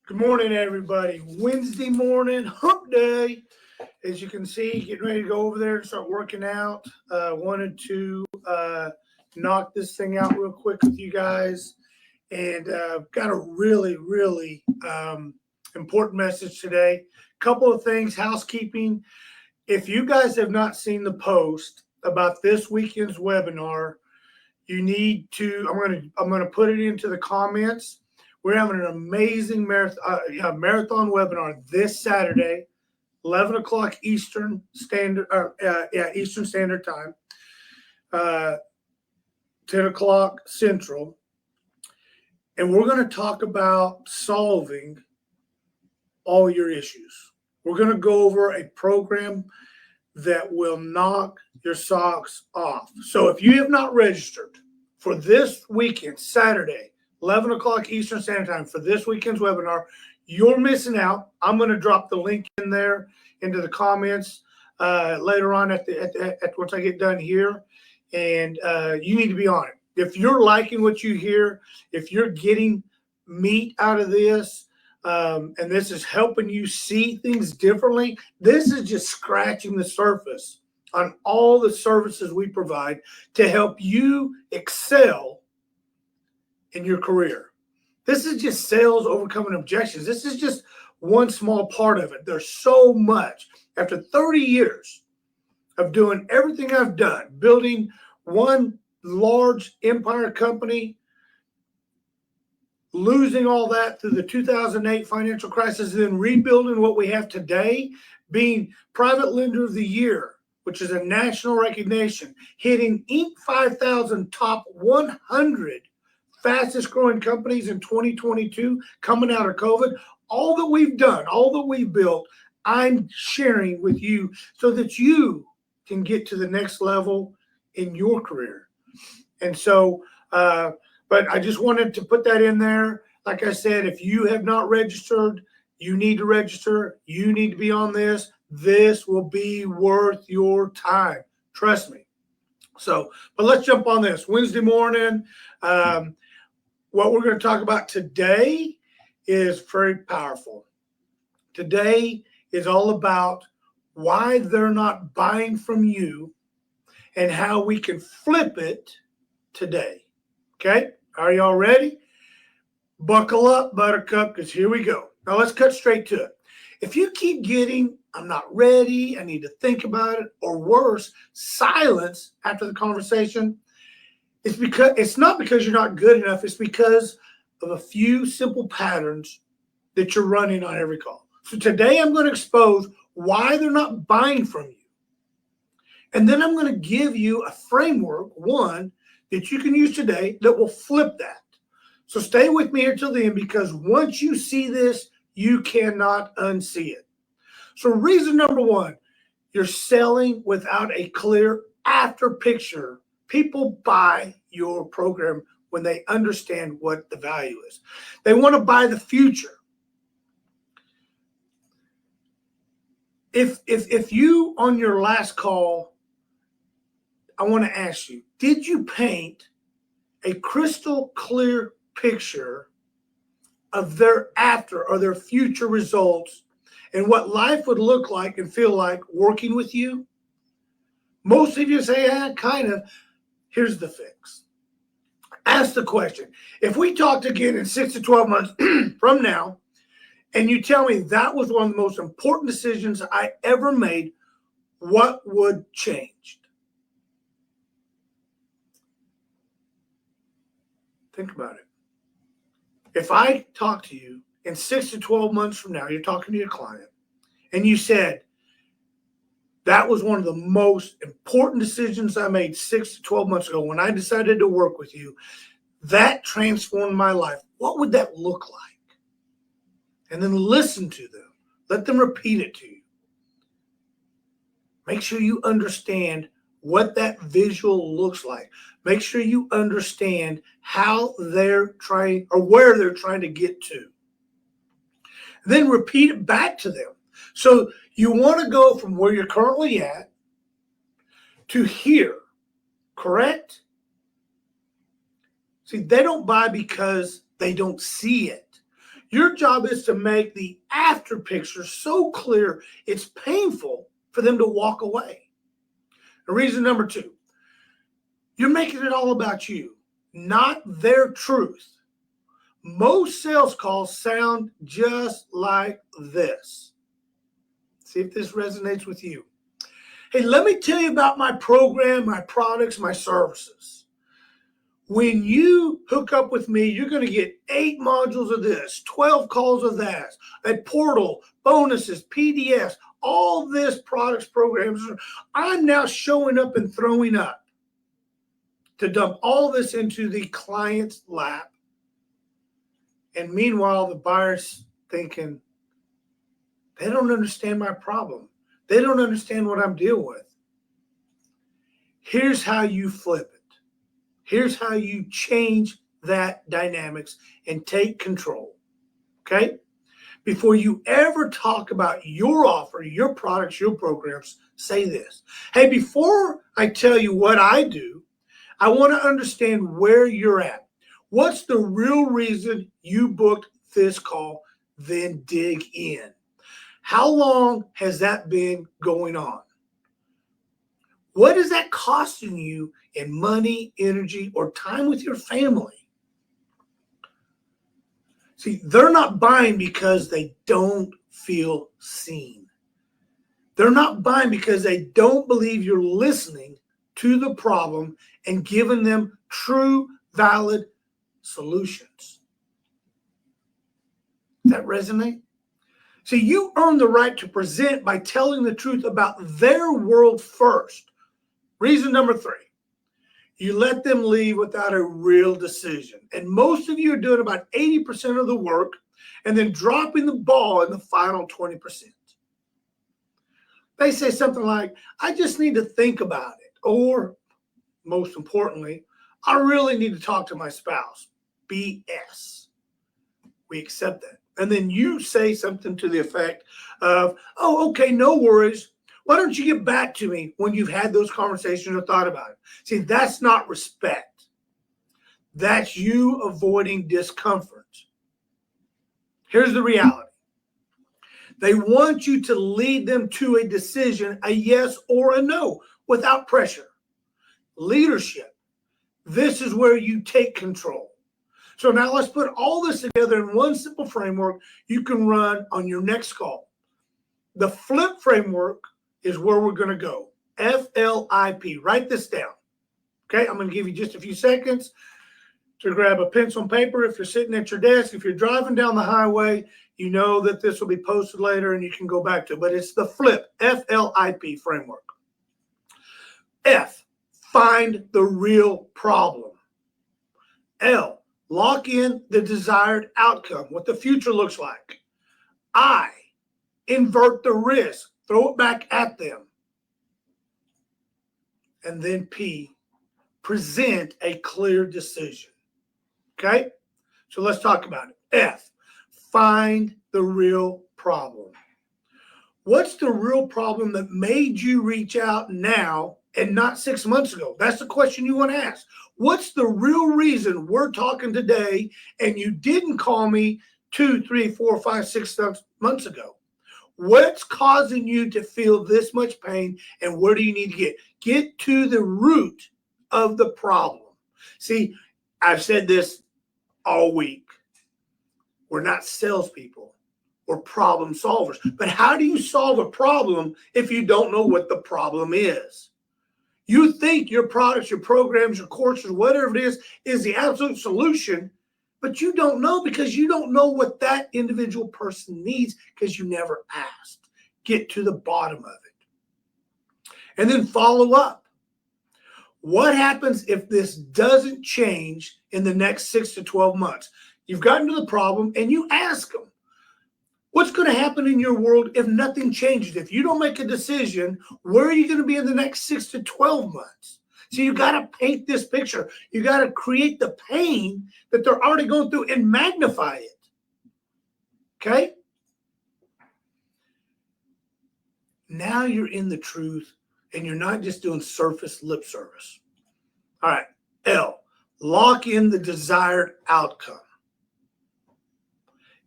Good morning, everybody. Wednesday morning, hump day. As you can see, getting ready to go over there and start working out. Wanted to knock this thing out real quick with you guys. And got a really important message today. Couple of things, housekeeping. If you guys have not seen the post about this weekend's webinar, you need to, I'm gonna put it into the comments. We're having an amazing marathon webinar this Saturday, 11 o'clock Eastern Standard Time, 10 o'clock Central. And we're going to talk about solving all your issues. We're going to go over a program that will knock your socks off. So if you have not registered for this weekend, Saturday, 11 o'clock Eastern Standard Time, for this weekend's webinar, you're missing out. I'm going to drop the link in there into the comments later on at once I get done here. And you need to be on it. If you're liking what you hear, if you're getting meat out of this, and this is helping you see things differently, this is just scratching the surface on all the services we provide to help you excel in your career. This is just sales overcoming objections. This is just one small part of it. There's so much. After 30 years of doing everything I've done, building one large empire company, losing all that through the 2008 financial crisis, and then rebuilding what we have today, being Private Lender of the Year, which is a national recognition, hitting Inc. 5000 top 100 fastest growing companies in 2022 coming out of COVID. All that we've done, all that we've built, I'm sharing with you so that you can get to the next level in your career. And so, but I just wanted to put that in there. Like I said, if you have not registered, you need to register. You need to be on this. This will be worth your time. Trust me. So, but let's jump on this. Wednesday morning, what we're going to talk about today is very powerful. Today is all about why they're not buying from you and how we can flip it today. Okay? Are y'all ready? Buckle up, Buttercup, because here we go. Now let's cut straight to it. If you keep getting, I'm not ready, I need to think about it, or worse, silence after the conversation, it's not because you're not good enough. It's because of a few simple patterns that you're running on every call. So today I'm going to expose why they're not buying from you. And then I'm going to give you a framework, one, that you can use today that will flip that. So stay with me here till the end, because once you see this, you cannot unsee it. So reason number one, you're selling without a clear after picture. People buy your program when they understand what the value is. They want to buy the future. If you, on your last call, I want to ask you, did you paint a crystal clear picture of their after or their future results and what life would look like and feel like working with you? Most of you say, yeah, kind of. Here's the fix. Ask the question. If we talked again in 6 to 12 months from now, and you tell me that was one of the most important decisions I ever made, what would change? Think about it. If I talk to you in 6 to 12 months from now, you're talking to your client, and you said, that was one of the most important decisions I made 6 to 12 months ago when I decided to work with you. That transformed my life. What would that look like? And then listen to them. Let them repeat it to you. Make sure you understand what that visual looks like. Make sure you understand how they're trying or where they're trying to get to. Then repeat it back to them. So you want to go from where you're currently at to here, correct? See, they don't buy because they don't see it. Your job is to make the after picture so clear it's painful for them to walk away. And reason number 2, you're making it all about you, not their truth. Most sales calls sound just like this. See if this resonates with you. Hey, let me tell you about my program, my products, my services. When you hook up with me, you're going to get 8 modules of this, 12 calls of that, a portal, bonuses, PDFs, all this products, programs. I'm now showing up and throwing up to dump all this into the client's lap. And meanwhile, the buyer's thinking, they don't understand my problem. They don't understand what I'm dealing with. Here's how you flip it. Here's how you change that dynamics and take control. Okay? Before you ever talk about your offer, your products, your programs, say this. Hey, before I tell you what I do, I want to understand where you're at. What's the real reason you booked this call? Then dig in. How long has that been going on? What is that costing you in money, energy, or time with your family? See, they're not buying because they don't feel seen. They're not buying because they don't believe you're listening to the problem and giving them true, valid solutions. Does that resonate? See, you earn the right to present by telling the truth about their world first. Reason number 3, you let them leave without a real decision. And most of you are doing about 80% of the work and then dropping the ball in the final 20%. They say something like, I just need to think about it. Or, most importantly, I really need to talk to my spouse. BS. We accept that. And then you say something to the effect of, oh, okay, no worries. Why don't you get back to me when you've had those conversations or thought about it? See, that's not respect. That's you avoiding discomfort. Here's the reality. They want you to lead them to a decision, a yes or a no, without pressure. Leadership. This is where you take control. So now let's put all this together in one simple framework you can run on your next call. The FLIP framework is where we're going to go. FLIP. Write this down. Okay, I'm going to give you just a few seconds to grab a pencil and paper. If you're sitting at your desk, if you're driving down the highway, you know that this will be posted later and you can go back to it. But it's the FLIP, FLIP framework. F, find the real problem. L, lock in the desired outcome, what the future looks like. I, invert the risk, throw it back at them. And then P, present a clear decision. Okay? So let's talk about it. F, find the real problem. What's the real problem that made you reach out now and not 6 months ago? That's the question you want to ask. What's the real reason we're talking today and you didn't call me 2, 3, 4, 5, 6 months ago? What's causing you to feel this much pain and where do you need to get? Get to the root of the problem. See, I've said this all week. We're not salespeople. We're problem solvers. But how do you solve a problem if you don't know what the problem is? You think your products, your programs, your courses, whatever it is the absolute solution, but you don't know because you don't know what that individual person needs because you never asked. Get to the bottom of it. And then follow up. What happens if this doesn't change in the next 6 to 12 months? You've gotten to the problem and you ask them, what's going to happen in your world if nothing changes? If you don't make a decision, where are you going to be in the next 6 to 12 months? So you got to paint this picture. You got to create the pain that they're already going through and magnify it. Okay? Now you're in the truth and you're not just doing surface lip service. All right. L, lock in the desired outcome.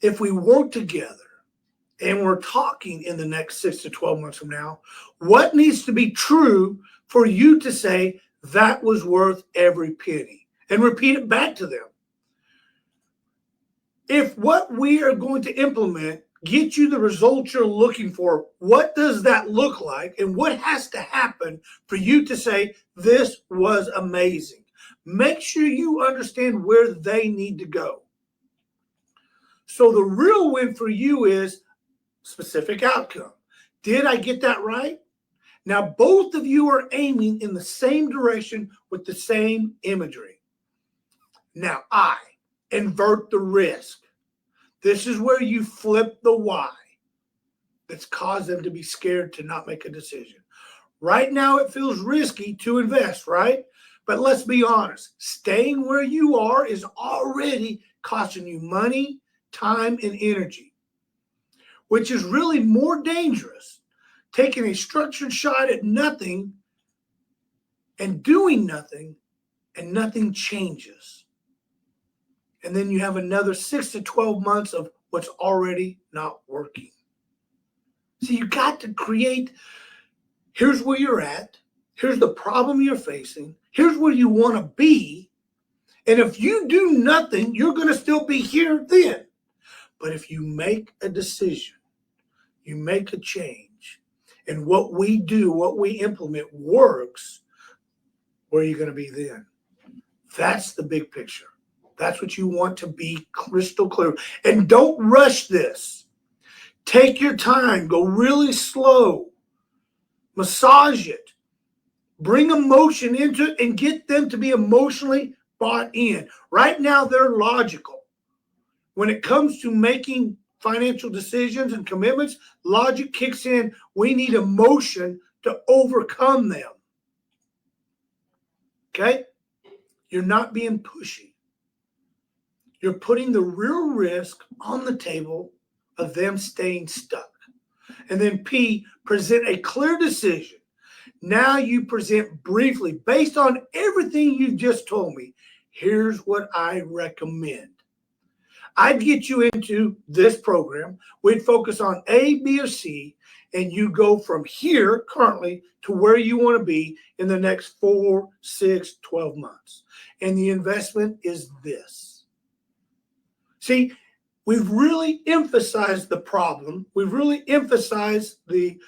if we work together and we're talking in the next 6 to 12 months from now, what needs to be true for you to say that was worth every penny, and repeat it back to them. If what we are going to implement gets you the results you're looking for, what does that look like, and what has to happen for you to say this was amazing? Make sure you understand where they need to go. So the real win for you is specific outcome. Did I get that right? Now, both of you are aiming in the same direction with the same imagery. Now, I invert the risk. This is where you flip the why that's caused them to be scared to not make a decision. Right now, it feels risky to invest, right? But let's be honest. Staying where you are is already costing you money, time, and energy, which is really more dangerous. Taking a structured shot at nothing and doing nothing, and nothing changes. And then you have another 6 to 12 months of what's already not working. So you got to create, here's where you're at, here's the problem you're facing, here's where you want to be. And if you do nothing, you're going to still be here then. But if you make a decision, you make a change, and what we do, what we implement works, where are you going to be then? That's the big picture. That's what you want to be crystal clear. And don't rush this. Take your time. Go really slow. Massage it. Bring emotion into it and get them to be emotionally bought in. Right now, they're logical. When it comes to making financial decisions and commitments, logic kicks in. We need emotion to overcome them. Okay? You're not being pushy. You're putting the real risk on the table of them staying stuck. And then P, present a clear decision. Now you present briefly, based on everything you've just told me, here's what I recommend. I'd get you into this program. We'd focus on A, B, or C, and you go from here currently to where you want to be in the next 4, 6, 12 months. And the investment is this. See, we've really emphasized the problem. We've really emphasized the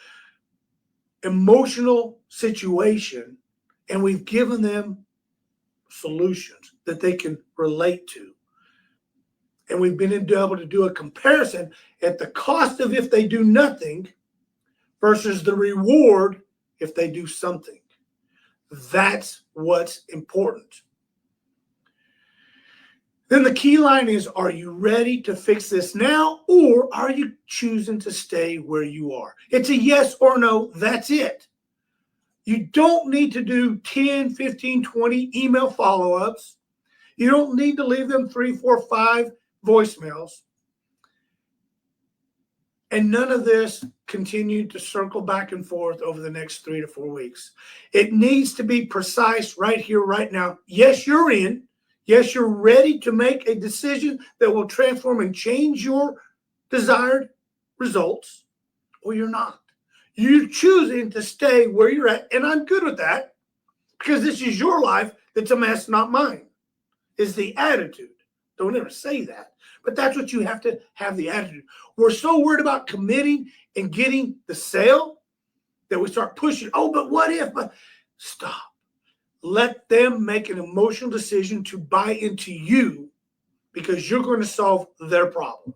emotional situation, and we've given them solutions that they can relate to. And we've been able to do a comparison at the cost of if they do nothing versus the reward if they do something. That's what's important. Then the key line is, are you ready to fix this now, or are you choosing to stay where you are? It's a yes or no. That's it. You don't need to do 10, 15, 20 email follow-ups. You don't need to leave them 3, 4, 5 voicemails. And none of this continued to circle back and forth over the next 3 to 4 weeks. It needs to be precise right here, right now. Yes, you're in. Yes, you're ready to make a decision that will transform and change your desired results, or you're not. You're choosing to stay where you're at, and I'm good with that because this is your life that's a mess, not mine, is the attitude. Don't ever say that, but that's what you have to have, the attitude. We're so worried about committing and getting the sale that we start pushing. Oh, but what if? But stop. Let them make an emotional decision to buy into you because you're going to solve their problem.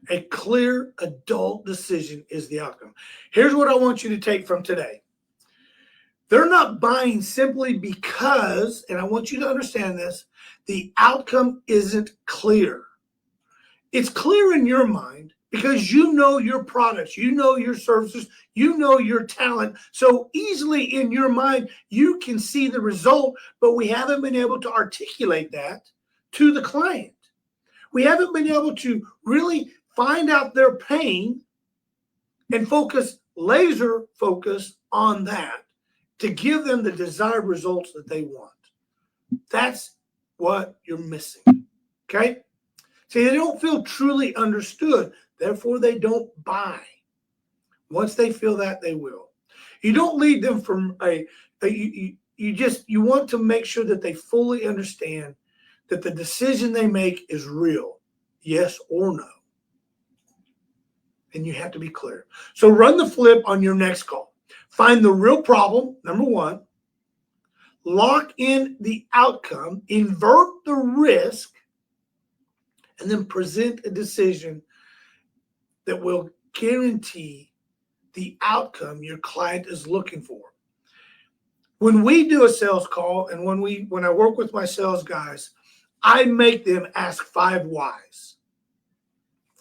A clear adult decision is the outcome. Here's what I want you to take from today. They're not buying simply because, and I want you to understand this, the outcome isn't clear. It's clear in your mind because you know your products, you know your services, you know your talent. So easily in your mind, you can see the result, but we haven't been able to articulate that to the client. We haven't been able to really find out their pain and laser focus on that to give them the desired results that they want. That's what you're missing. Okay? See, they don't feel truly understood. Therefore, they don't buy. Once they feel that, they will. You don't lead them from you want to make sure that they fully understand that the decision they make is real, yes or no. And you have to be clear. So run the flip on your next call. Find the real problem, number one. Lock in the outcome, invert the risk, and then present a decision that will guarantee the outcome your client is looking for. When we do a sales call and when I work with my sales guys, I make them ask 5 whys.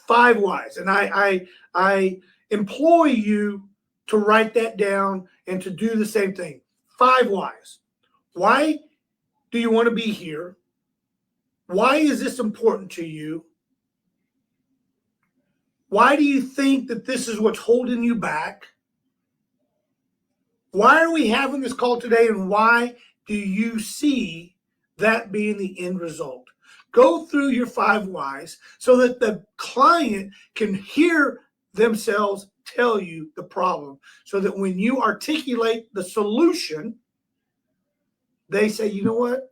5 whys. And I employ you to write that down and to do the same thing. 5 whys. Why do you want to be here? Why is this important to you? Why do you think that this is what's holding you back? Why are we having this call today, and why do you see that being the end result? Go through your 5 whys so that the client can hear themselves tell you the problem, so that when you articulate the solution, they say, you know what?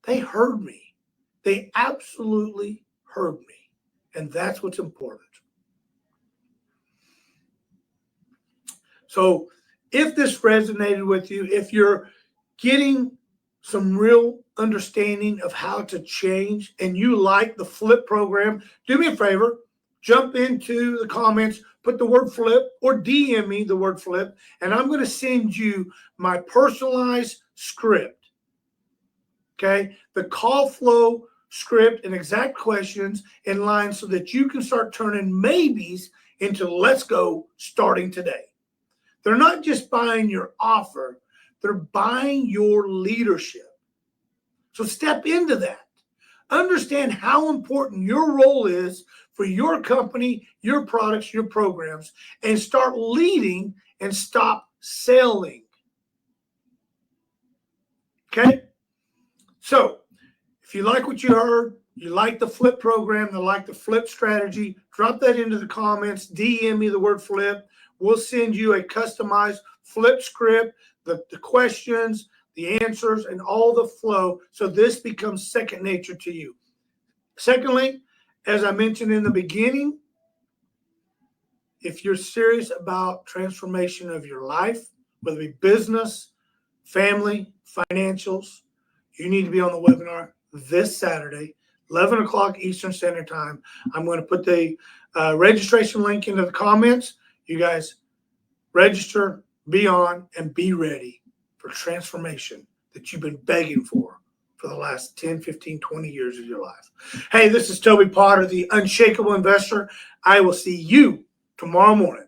They heard me. They absolutely heard me. And that's what's important. So if this resonated with you, if you're getting some real understanding of how to change and you like the flip program, do me a favor, jump into the comments, put the word flip or DM me the word flip, and I'm going to send you my personalized script. Okay, the call flow script and exact questions in line so that you can start turning maybes into let's go starting today. They're not just buying your offer, they're buying your leadership. So step into that. Understand how important your role is for your company, your products, your programs, and start leading and stop selling. Okay? So if you like what you heard, you like the flip program, you like the flip strategy, drop that into the comments, DM me the word flip. We'll send you a customized flip script, the questions, the answers, and all the flow, so this becomes second nature to you. Secondly, as I mentioned in the beginning, if you're serious about transformation of your life, whether it be business, family, financials, you need to be on the webinar this Saturday, 11 o'clock Eastern Standard Time. I'm going to put the registration link into the comments. You guys register, be on, and be ready for transformation that you've been begging for the last 10, 15, 20 years of your life. Hey, this is Toby Potter, the Unshakable Investor. I will see you tomorrow morning.